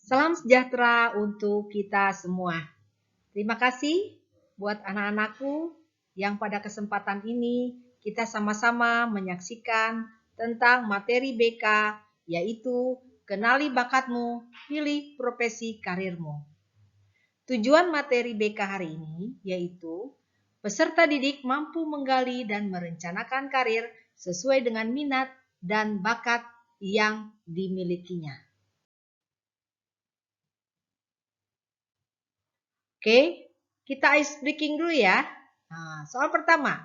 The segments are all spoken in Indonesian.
Salam sejahtera untuk kita semua. Terima kasih buat anak-anakku yang pada kesempatan ini kita sama-sama menyaksikan tentang materi BK, yaitu kenali bakatmu, pilih profesi karirmu. Tujuan materi BK hari ini yaitu peserta didik mampu menggali dan merencanakan karir sesuai dengan minat dan bakat yang dimilikinya. Oke, kita ice breaking dulu ya. Nah, soal pertama,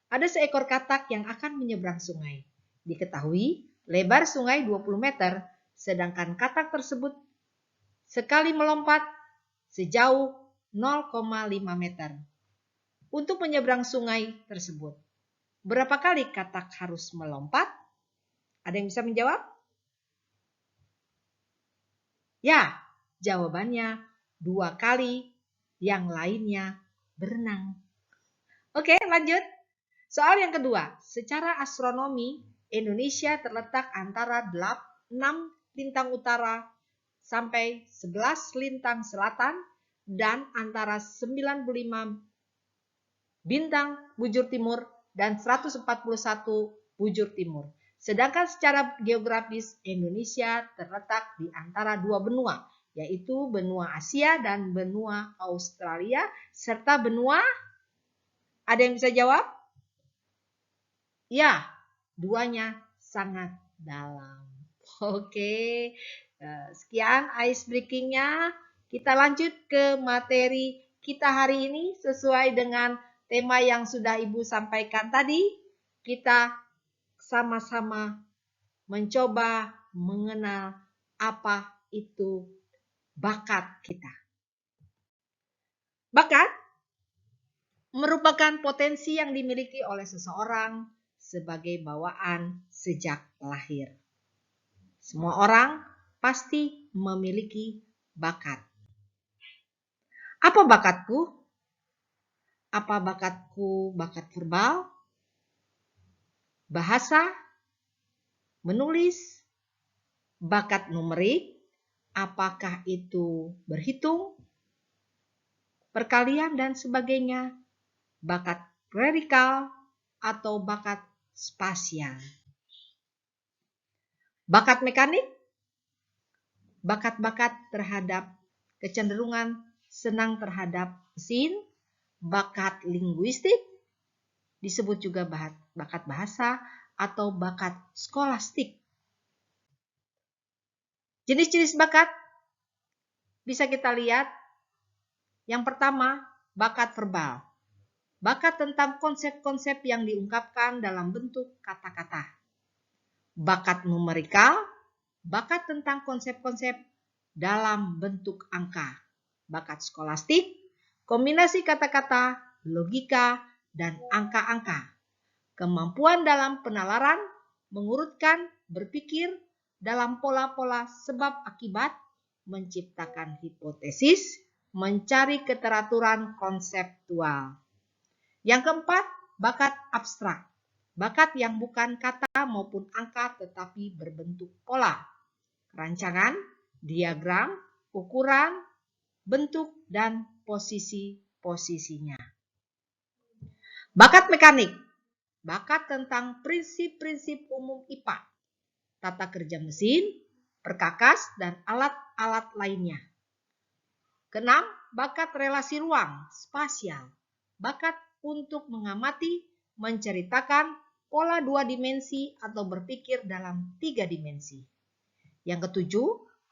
ada seekor katak yang akan menyeberang sungai. Diketahui lebar sungai 20 meter, sedangkan katak tersebut sekali melompat sejauh 0,5 meter. Untuk menyeberang sungai tersebut, berapa kali katak harus melompat? Ada yang bisa menjawab? Ya, jawabannya 2 kali, yang lainnya berenang. Oke, lanjut. Soal yang kedua, secara astronomi, Indonesia terletak antara 6 lintang utara sampai 11 lintang selatan dan antara 95 bintang bujur timur dan 141 bujur timur. Sedangkan secara geografis, Indonesia terletak di antara 2 benua, yaitu benua Asia dan benua Australia, serta benua, ada yang bisa jawab? Ya, duanya sangat dalam. Oke, sekian ice breaking-nya. Kita lanjut ke materi kita hari ini sesuai dengan tema yang sudah Ibu sampaikan tadi. Kita sama-sama mencoba mengenal apa itu bakat kita. Bakat merupakan potensi yang dimiliki oleh seseorang sebagai bawaan sejak lahir. Semua orang pasti memiliki bakat. Apa bakatku? Apa bakatku? Bakat verbal, bahasa, menulis, bakat numerik, apakah itu berhitung, perkalian dan sebagainya, bakat klerikal, atau bakat spasial. Bakat mekanik, bakat-bakat terhadap kecenderungan senang terhadap mesin, bakat linguistik, disebut juga bakat bahasa atau bakat skolastik. Jenis-jenis bakat bisa kita lihat. Yang pertama, bakat verbal. Bakat tentang konsep-konsep yang diungkapkan dalam bentuk kata-kata. Bakat numerikal, bakat tentang konsep-konsep dalam bentuk angka. Bakat skolastik, kombinasi kata-kata, logika, dan angka-angka. Kemampuan dalam penalaran, mengurutkan, berpikir dalam pola-pola sebab akibat, menciptakan hipotesis, mencari keteraturan konseptual. Yang keempat, bakat abstrak. Bakat yang bukan kata maupun angka tetapi berbentuk pola, rancangan, diagram, ukuran, bentuk, dan posisi-posisinya. Bakat mekanik. Bakat tentang prinsip-prinsip umum IPA, tata kerja mesin, perkakas, dan alat-alat lainnya. Keenam, bakat relasi ruang, spasial. Bakat untuk mengamati, menceritakan pola 2 dimensi atau berpikir dalam 3 dimensi. Yang ketujuh,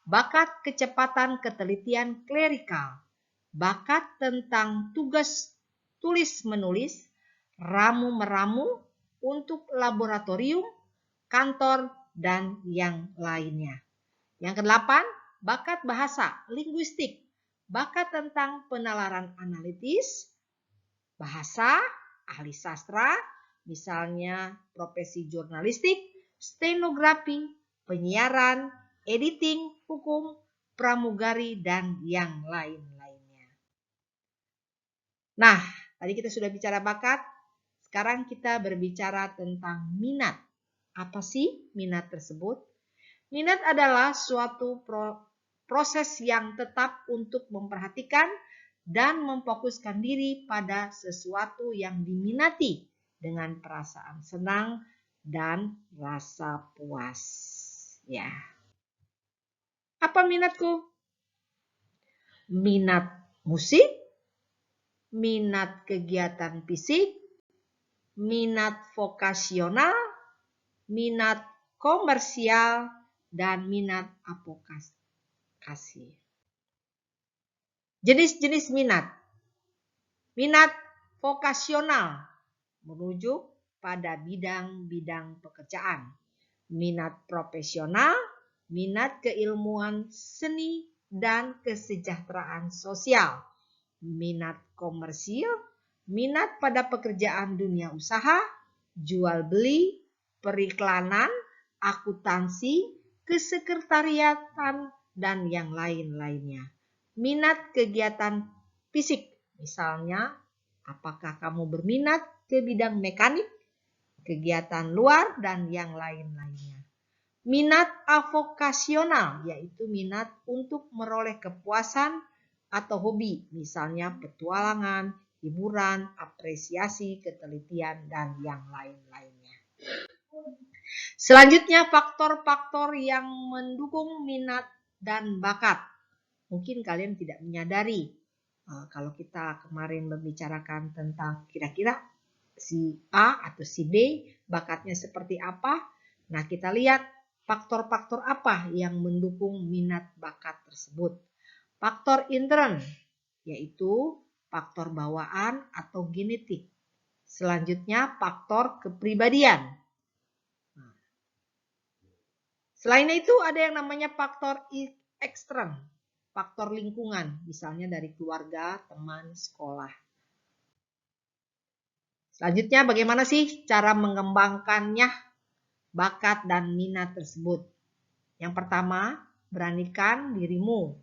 bakat kecepatan ketelitian klerikal. Bakat tentang tugas tulis-menulis, ramu-meramu untuk laboratorium, kantor, dan yang lainnya. Yang kedelapan, bakat bahasa, linguistik. Bakat tentang penalaran analitis, bahasa, ahli sastra, misalnya profesi jurnalistik, stenografi, penyiaran, editing, hukum, pramugari, dan yang lain-lainnya. Nah, tadi kita sudah bicara bakat, sekarang kita berbicara tentang minat. Apa sih minat tersebut? Minat adalah suatu proses yang tetap untuk memperhatikan dan memfokuskan diri pada sesuatu yang diminati dengan perasaan senang dan rasa puas. Ya. Apa minatku? Minat musik, minat kegiatan fisik, minat vokasional, minat komersial, dan minat advokasi. Jenis-jenis minat. Minat vokasional merujuk pada bidang-bidang pekerjaan. Minat profesional, minat keilmuan seni dan kesejahteraan sosial. Minat komersil, minat pada pekerjaan dunia usaha, jual beli, periklanan, akuntansi, kesekretariatan, dan yang lain-lainnya. Minat kegiatan fisik, misalnya apakah kamu berminat ke bidang mekanik, kegiatan luar, dan yang lain-lainnya. Minat avokasional, yaitu minat untuk meroleh kepuasan atau hobi, misalnya petualangan, hiburan, apresiasi, ketelitian, dan yang lain-lainnya. Selanjutnya, faktor-faktor yang mendukung minat dan bakat. Mungkin kalian tidak menyadari, kalau kita kemarin membicarakan tentang kira-kira si A atau si B, bakatnya seperti apa. Nah, kita lihat faktor-faktor apa yang mendukung minat bakat tersebut. Faktor intern, yaitu faktor bawaan atau genetik. Selanjutnya, faktor kepribadian. Selain itu, ada yang namanya faktor ekstern, faktor lingkungan, misalnya dari keluarga, teman, sekolah. Selanjutnya, bagaimana sih cara mengembangkannya? Bakat dan minat tersebut. Yang pertama, beranikan dirimu.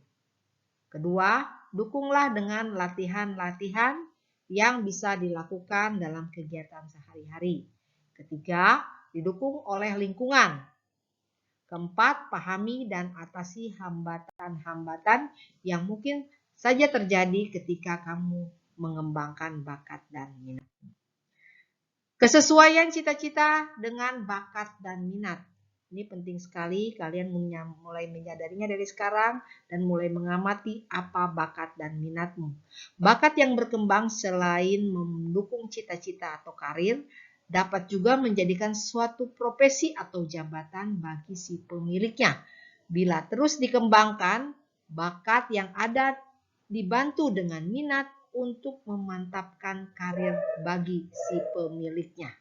Kedua, dukunglah dengan latihan-latihan yang bisa dilakukan dalam kegiatan sehari-hari. Ketiga, didukung oleh lingkungan. Keempat, pahami dan atasi hambatan-hambatan yang mungkin saja terjadi ketika kamu mengembangkan bakat dan minat. Kesesuaian cita-cita dengan bakat dan minat. Ini penting sekali kalian mulai menyadarinya dari sekarang dan mulai mengamati apa bakat dan minatmu. Bakat yang berkembang selain mendukung cita-cita atau karir, dapat juga menjadikan suatu profesi atau jabatan bagi si pemiliknya. Bila terus dikembangkan, bakat yang ada dibantu dengan minat untuk memantapkan karir bagi si pemiliknya.